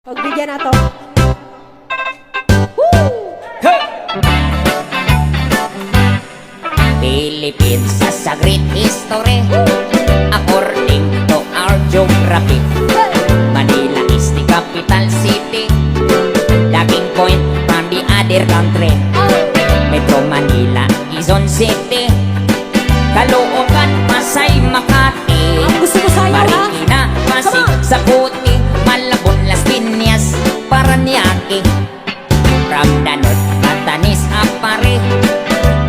Pagbigyan na to. Philippines sa great history. According to our geography, Manila is the capital city, lagging point from the other country. Metro Manila, Quezon City, Caloocan, Pasay, Makati, Gusto mo sayo, ha? Marikina, Pasig, Saputi, Malabon, Las Piñas, Paranaque. From the north, Batanes, Apare,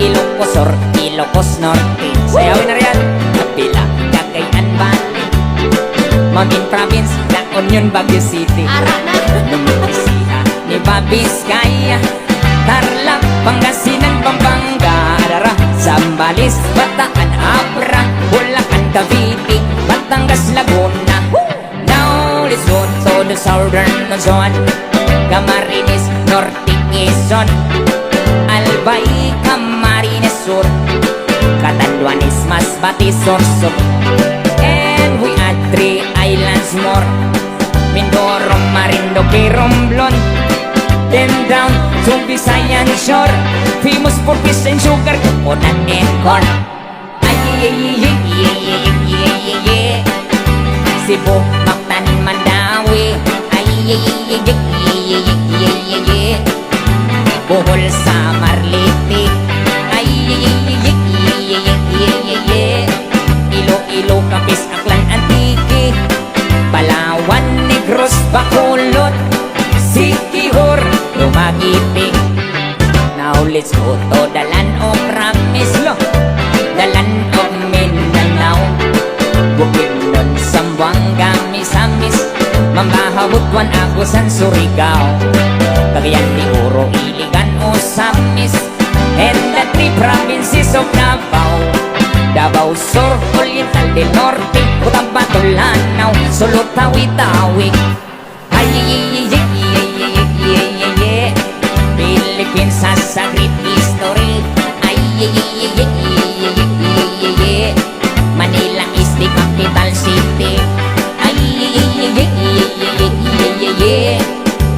Ilocos Sur, Ilocos Norte. Sayawin na riyan. Kapila, Cagayan Valley, Mountain Province, La Union, Baguio City. Ara na. Numisija, Nueva Vizcaya, Tarlac, Pangasinan, Pampanga, Arara, Zambales, Bataan, Abra, Bulacan, Cavite, Batangas, Laguna. Now let's go to the southern Luzon, Camarines, Norte, Quezon, Albay, Camarines Sur, Catanduanes, Masbate, Sorsogon. And we add 3 islands more: Mindoro, Marinduque, Romblon. Then down to Visayan Shore, famous for fish and sugar, coconut and corn. Ay, Cebu, Mactan, Mandawi. Ay, Bohol, Samar, Leyte. Ay, Iloilo, Capiz, Aklan, Antique, Palawan, Negros, Bacolod, Siquijor, Dumaguete. Now let's go to the land of Promise, the land of Mindanao, Bukidnon, Zamboanga, Misamis, Mambaha, Butuan, Agusan, Surigao, Cagayan de Oro, Iligan, Osamis, and the 3 provinces of Davao Sur, Oriental del Norte, Cotabato, Lanao, Sulu, Tawi-Tawi. Philippines has a great history. Manila is the capital city.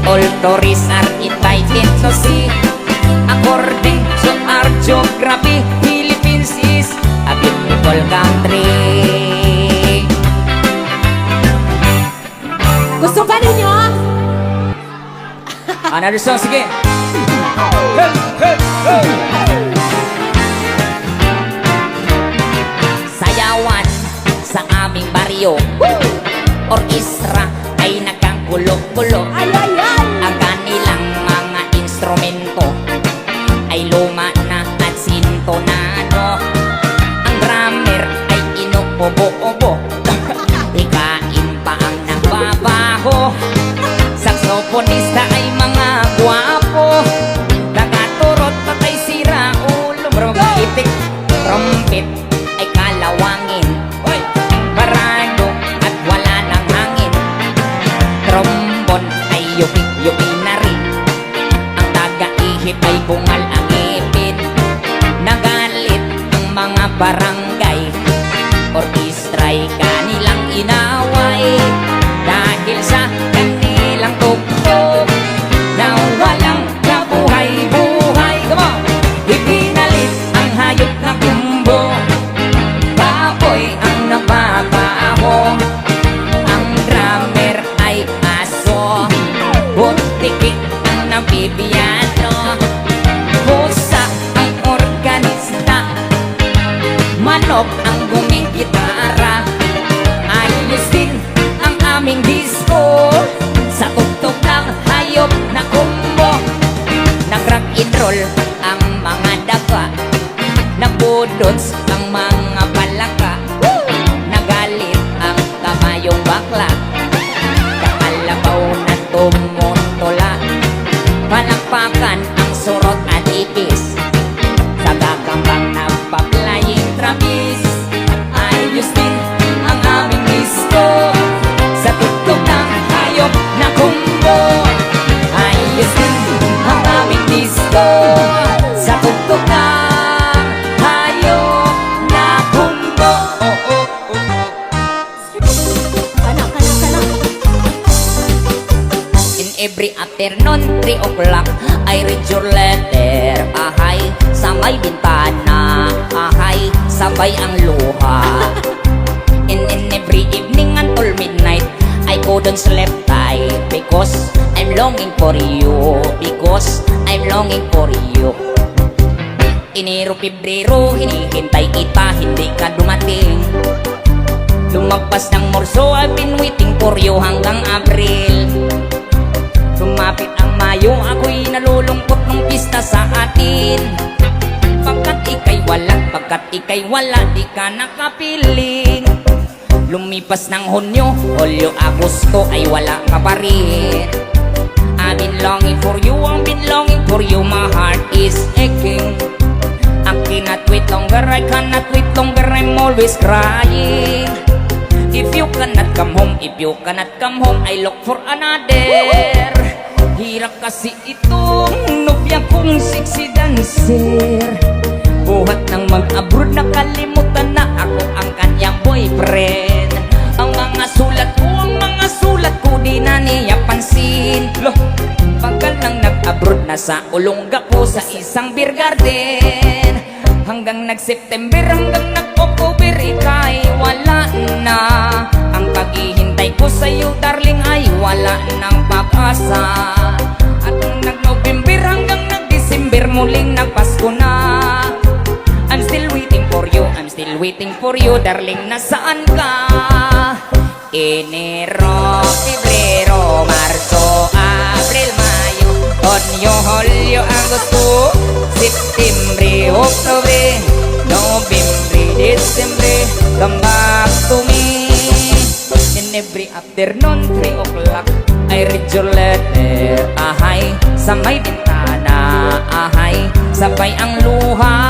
All tourists are invited to see. According to our geography, Philippines is a beautiful country. Gusto ba ninyo? Another song, sige. Sayawan sa aming baryo, orkestra ay nagkangkulo-kulo. Ay, ay, ay. Ang kanilang mga instrumento ay luma na at sintonado. Ang drummer ay inuubo-ubo, ikain pa ang nagbabaho. Saksoponista ay mga gwapo, nagaturot patay sira ulo. Itik, trumpet ay kalawangin, barado at wala ng hangin. Trombon ay yupi-yupi na rin, ang taga-ihip ay bungal ang ipin. Nagalit ang mga barangay, orkestra'y kanilang inaway. Dahil sa kanilang tugtog na walang kabuhay-buhay. Come on! Ipinalit ang hayop na kumbo, baboy ang nababaho. Ang drummer ay aso, butikik ang nabibiyano. Pusa ang organista, every afternoon 3 o'clock I read your letter. Ahay, sa may bintana. Ahay, sabay ang luha. In every evening until midnight I couldn't sleep tight because I'm longing for you. Because I'm longing for you. Enero, Pebrero, hinihintay kita, hindi ka dumating. Lumagpas ng Marso, I've been waiting for you hanggang Abril. Sumapit ang Mayo, ako'y nalulungkot ng pista sa atin. Pagkat ika'y wala, di ka nakapiling. Lumipas ng Hunyo, Hulyo, Agosto ay wala ka pa rin. I've been longing for you, my heart is aching. I cannot wait longer, I'm always crying. If you cannot come home, I look for another. Hirap kasi itong nobya kong sexy dancer. Buhat ng mag-abroad, nakalimutan na ako ang kanyang boyfriend. Ang mga sulat ko di na niya pansin. Loh, pagkal nang nag-abroad na sa Olonga ko sa isang beer garden. Hanggang nag-September, hanggang nag-October, ika'y wala na. Ang paghihintay ko sa'yo, darling, ay wala ng pag-asa. At nung nag-November, hanggang nag-December, muling nagpasko na. I'm still waiting for you, darling, nasaan ka? Enero, Pebrero, Marso, Abril, Mayo, Junio, Julio, Agosto, September, October, November, December, come back to me. In every afternoon, 3 o'clock, I read your letter. Ahay, sa may bintana. Ahay, sabay ang luha.